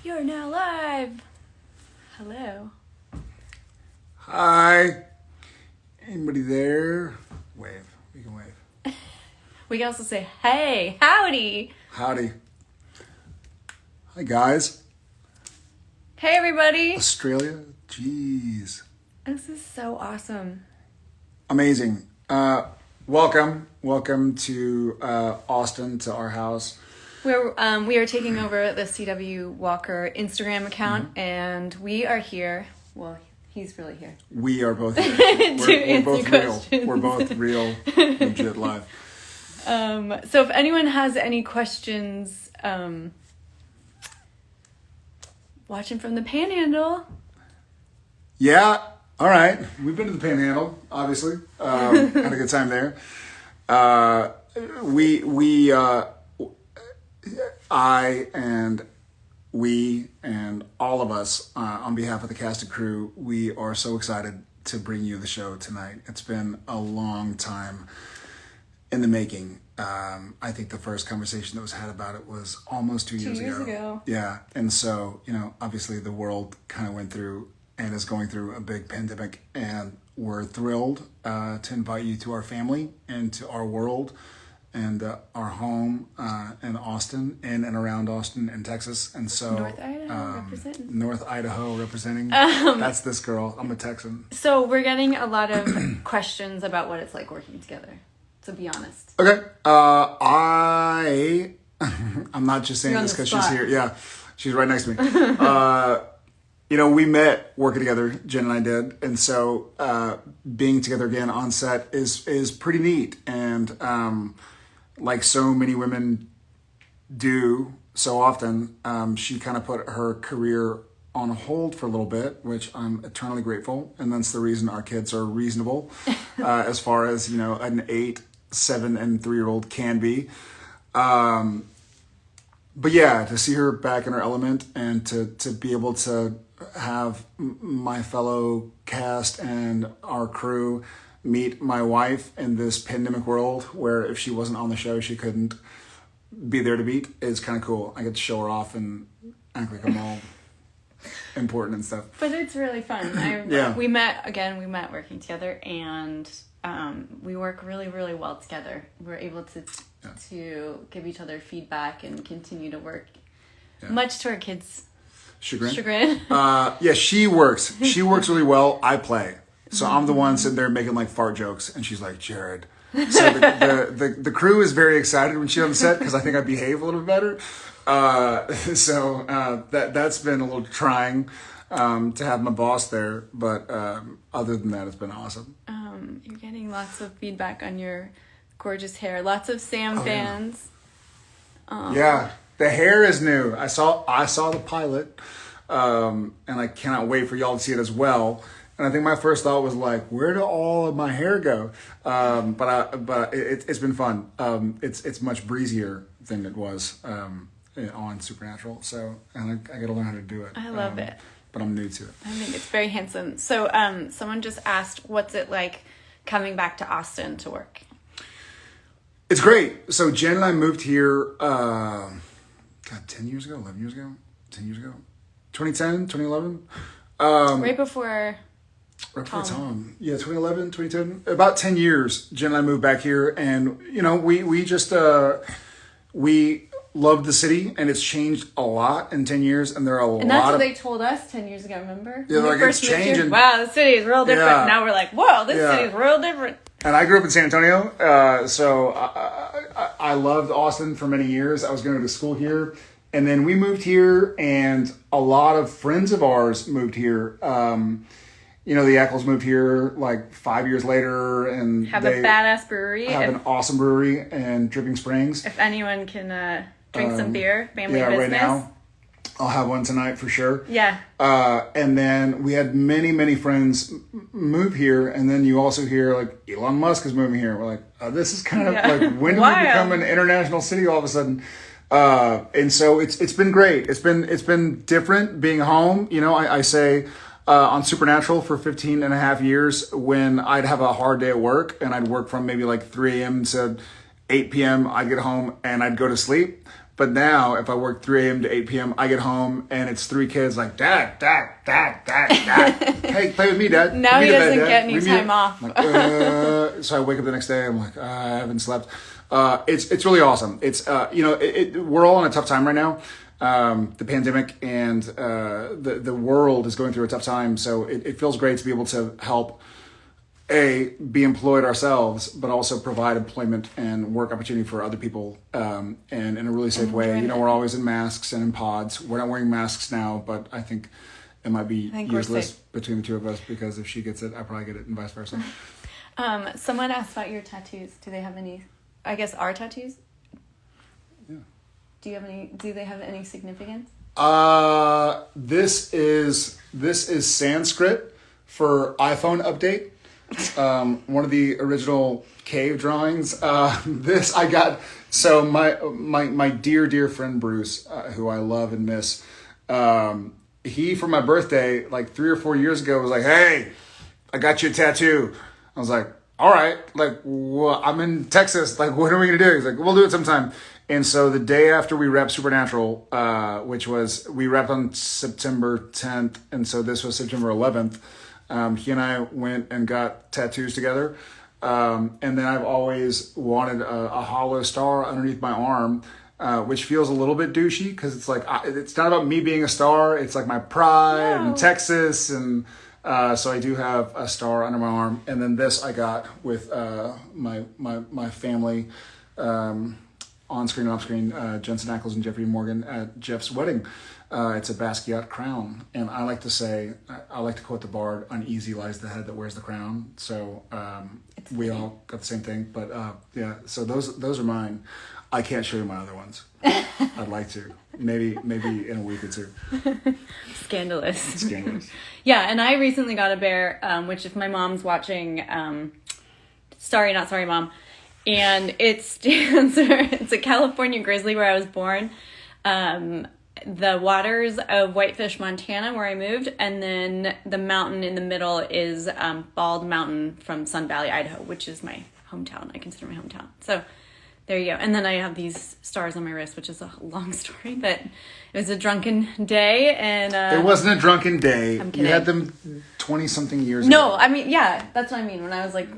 You're now live. Hello. Hi. Anybody there? Wave. We can wave. We can also say, hey, howdy. Howdy. Hi, guys. Hey, everybody. Australia. Jeez. This is so awesome. Amazing. Welcome to Austin, to our house. We are taking over the CW Walker Instagram account, and we are here. Well, he's really here. We are both here. We're both real. Questions. We're both real, legit live. So if anyone has any questions, watching from the Panhandle. Yeah. All right. We've been to the Panhandle, obviously. Had a good time there. I and we and all of us, on behalf of the cast and crew, we are so excited to bring you the show tonight. It's been a long time in the making. I think the first conversation that was had about it was almost 2 years ago. Yeah. And so, obviously the world kind of went through and is going through a big pandemic, and we're thrilled to invite you to our family and to our world and our home in Austin, in and around Austin and Texas. And so North Idaho representing. That's this girl. I'm a Texan. So we're getting a lot of questions about what it's like working together. So be honest. Okay. I'm not just saying this because she's here. Yeah, she's right next to me. We met working together, Jen and I did. And so being together again on set is pretty neat. And like so many women do so often, she kind of put her career on hold for a little bit, which I'm eternally grateful. And that's the reason our kids are reasonable as far as, an 8, 7, and 3-year-old can be. But yeah, to see her back in her element and to be able to have my fellow cast and our crew meet my wife in this pandemic world where if she wasn't on the show, she couldn't be there to meet is kind of cool. I get to show her off and act like I'm all important and stuff. But it's really fun. We met working together, and we work really, really well together. We're able to give each other feedback and continue to work, much to our kids' chagrin. She works. She works really well. I play. So I'm the one sitting there making like fart jokes, and she's like, Jared. So the crew is very excited when she's on the set because I think I behave a little bit better. That's been a little trying to have my boss there, but other than that, it's been awesome. You're getting lots of feedback on your gorgeous hair. Lots of Sam fans. Yeah, the hair is new. I saw the pilot, and I cannot wait for y'all to see it as well. And I think my first thought was like, where did all of my hair go? But it's been fun. It's much breezier than it was on Supernatural. So and I got to learn how to do it. I love it. But I'm new to it. I think it's very handsome. So someone just asked, what's it like coming back to Austin to work? It's great. So Jen and I moved here, 10 years ago, 11 years ago, 10 years ago, 2010, 2011. Right before Tom. Yeah, 2011, 2010. About 10 years, Jen and I moved back here, and we just we loved the city, and it's changed a lot in 10 years, and there are a lot. And that's what they told us 10 years ago. Remember? Yeah, like it's changing. Wow, the city is real different. Yeah. Now we're like, whoa, this city is real different. And I grew up in San Antonio, so I loved Austin for many years. I was going to school here, and then we moved here, and a lot of friends of ours moved here. The Eccles moved here like 5 years later, and have a badass brewery. Have an awesome brewery in Dripping Springs. If anyone can drink some beer, family business. Right now, I'll have one tonight for sure. Yeah. And then we had many, many friends move here, and then you also hear like Elon Musk is moving here. We're like, this is kind of like when did we become an international city all of a sudden? And so it's been great. It's been different being home. I say. On Supernatural for 15 and a half years when I'd have a hard day at work and I'd work from maybe like 3 a.m. to 8 p.m. I'd get home and I'd go to sleep. But now, if I work 3 a.m. to 8 p.m., I get home and it's 3 kids like, Dad. Hey, play with me, Dad. Now he doesn't get any time off. Like, so I wake up the next day. I'm like, I haven't slept. It's really awesome. It's we're all in a tough time right now. The pandemic and the world is going through a tough time. So it feels great to be able to help be employed ourselves, but also provide employment and work opportunity for other people, and in a really safe way. We're always in masks and in pods. We're not wearing masks now, but I think it might be useless between the two of us, because if she gets it, I probably get it, and vice versa. Someone asked about your tattoos. Do they have any? I guess our tattoos. Yeah. Do you have any? Do they have any significance? This is Sanskrit for iPhone update. One of the original cave drawings. This I got. So my dear friend Bruce, who I love and miss, he for my birthday like 3 or 4 years ago was like, "Hey, I got you a tattoo." I was like, "All right, like well, I'm in Texas. Like, what are we gonna do?" He's like, "We'll do it sometime." And so the day after we wrapped Supernatural, which was we wrapped on September 10th, and so this was September 11th. He and I went and got tattoos together. And then I've always wanted a hollow star underneath my arm, which feels a little bit douchey because it's like, it's not about me being a star. It's like my pride and Texas. And so I do have a star under my arm. And then this I got with my family on screen and off screen, Jensen Ackles and Jeffrey Morgan at Jeff's wedding. It's a Basquiat crown, and I like to quote the bard, uneasy lies the head that wears the crown. So we all got the same thing, but so those are mine. I can't show you my other ones. I'd like to. Maybe in a week or two. Scandalous. Yeah, and I recently got a bear, which if my mom's watching, sorry, not sorry, Mom. And it stands for, it's a California grizzly where I was born. The waters of Whitefish, Montana, where I moved, and then the mountain in the middle is Bald Mountain from Sun Valley, Idaho, which is my hometown. I consider my hometown. So there you go. And then I have these stars on my wrist, which is a long story, but it was a drunken day. And it wasn't a drunken day. I'm kidding. You had them 20-something years ago. No, ago. I mean, yeah, that's what I mean. When I was like,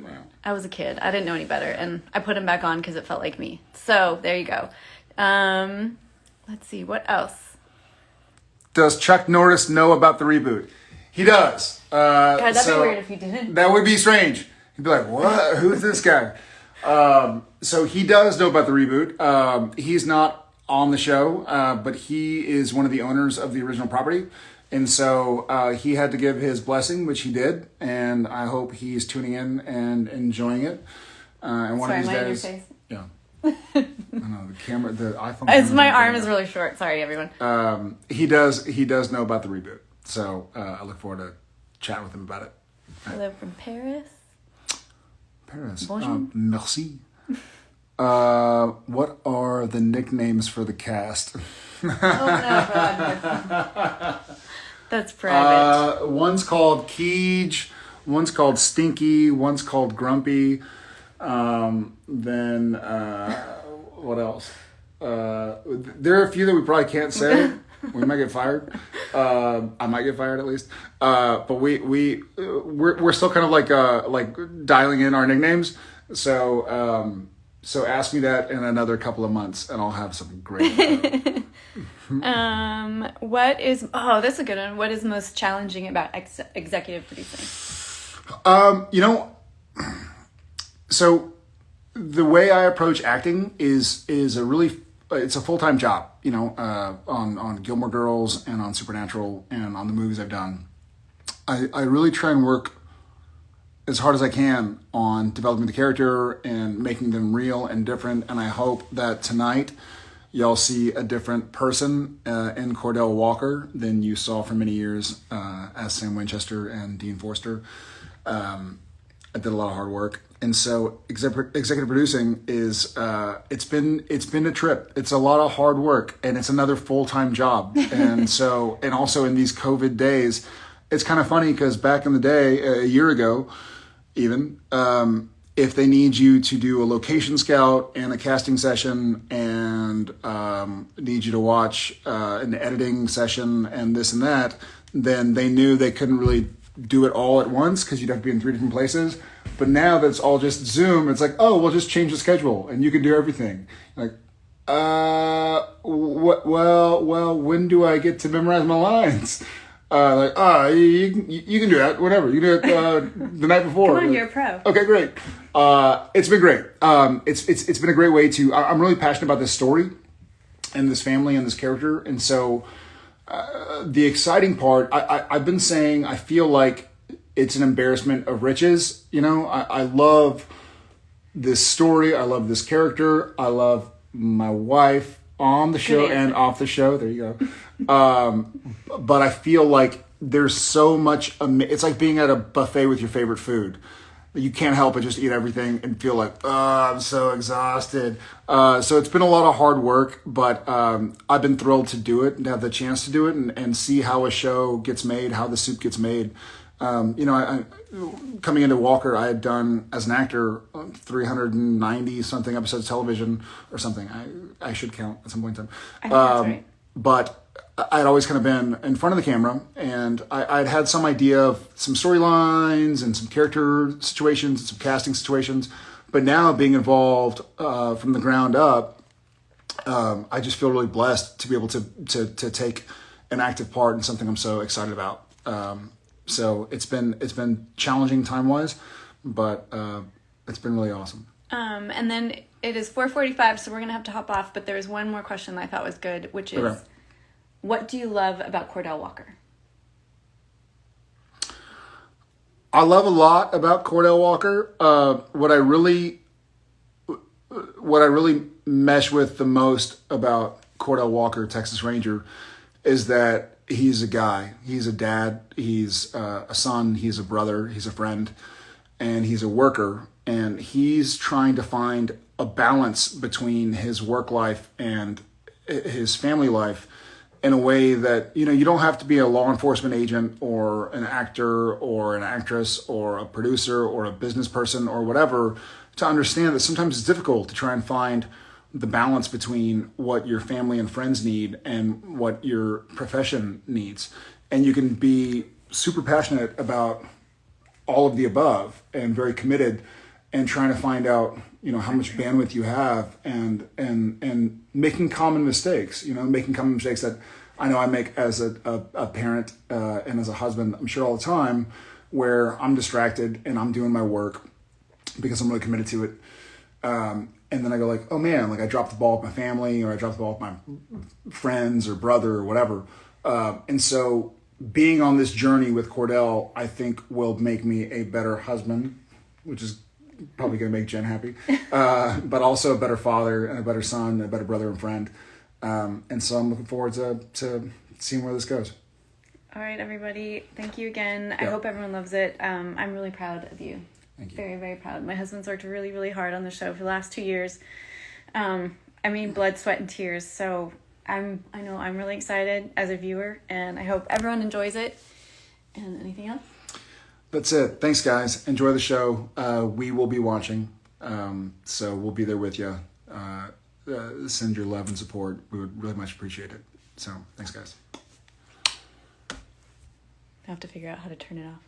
I was a kid. I didn't know any better, and I put them back on because it felt like me. So there you go. Let's see, what else? Does Chuck Norris know about the reboot? He does. God, that'd be weird if he didn't. That would be strange. He'd be like, what? Who's this guy? So he does know about the reboot. He's not on the show, but he is one of the owners of the original property. And so he had to give his blessing, which he did. And I hope he's tuning in and enjoying it. And one of these days. Am I in your face? Yeah. I know the iPhone. My arm is really short. Sorry, everyone. He does know about the reboot, so I look forward to chatting with him about it. Hello from Paris. Bonjour. Merci. What are the nicknames for the cast? Oh no, God. That's private. One's called Keege. One's called Stinky. One's called Grumpy. Then what else? There are a few that we probably can't say. We might get fired. I might get fired at least. But we're still kind of like dialing in our nicknames. So ask me that in another couple of months, and I'll have some great. That's a good one. What is most challenging about executive producing? So the way I approach acting is it's a full-time job, on Gilmore Girls and on Supernatural and on the movies I've done. I really try and work as hard as I can on developing the character and making them real and different. And I hope that tonight y'all see a different person in Cordell Walker than you saw for many years as Sam Winchester and Dean Forster. I did a lot of hard work. And so executive producing is, it's been a trip. It's a lot of hard work, and it's another full-time job. And also in these COVID days, it's kind of funny because back in the day, a year ago, even, if they need you to do a location scout and a casting session and and need you to watch an editing session and this and that, then they knew they couldn't really do it all at once because you'd have to be in 3 different places. But now that it's all just Zoom, it's like, oh, we'll just change the schedule and you can do everything. Like, what? Well, when do I get to memorize my lines? You can do that. Whatever, you do it the night before. Come on, you're a pro. Okay, great. It's been great. It's been a great way to. I'm really passionate about this story, and this family and this character, and so the exciting part. I've been saying I feel like it's an embarrassment of riches. You know, I love this story. I love this character. I love my wife on the show and off the show. There you go. But I feel like there's so much. It's like being at a buffet with your favorite food. You can't help but just eat everything and feel like, oh, I'm so exhausted. So it's been a lot of hard work, but I've been thrilled to do it and to have the chance to do it and see how a show gets made, how the soup gets made. I coming into Walker, I had done as an actor 390 something episodes of television or something. I should count at some point in time. I think that's right. But I'd always kind of been in front of the camera, and I'd had some idea of some storylines and some character situations and some casting situations. But now being involved from the ground up, I just feel really blessed to be able to take an active part in something I'm so excited about. So it's been challenging time-wise, but it's been really awesome. And then it is 4:45, so we're going to have to hop off, but there's one more question that I thought was good, which is, okay. What do you love about Cordell Walker? I love a lot about Cordell Walker. What I really mesh with the most about Cordell Walker, Texas Ranger, is that he's a guy. He's a dad. He's a son. He's a brother. He's a friend. And he's a worker. And he's trying to find a balance between his work life and his family life in a way that, you don't have to be a law enforcement agent or an actor or an actress or a producer or a business person or whatever to understand that sometimes it's difficult to try and find the balance between what your family and friends need and what your profession needs. And you can be super passionate about all of the above and very committed and trying to find out, how much bandwidth you have and making common mistakes, making common mistakes that I know I make as a parent and as a husband, I'm sure all the time, where I'm distracted and I'm doing my work because I'm really committed to it. And then I go like, oh man, like I dropped the ball with my family or I dropped the ball with my friends or brother or whatever. And so being on this journey with Cordell, I think will make me a better husband, which is probably going to make Jen happy, but also a better father and a better son, a better brother and friend. And so I'm looking forward to seeing where this goes. All right, everybody. Thank you again. Yeah. I hope everyone loves it. I'm really proud of you. Thank you. Very, very proud. My husband's worked really, really hard on the show for the last 2 years. Blood, sweat, and tears. So I know I'm really excited as a viewer, and I hope everyone enjoys it. And anything else? That's it. Thanks, guys. Enjoy the show. We will be watching, so we'll be there with you. Send your love and support. We would really much appreciate it. So thanks, guys. I have to figure out how to turn it off.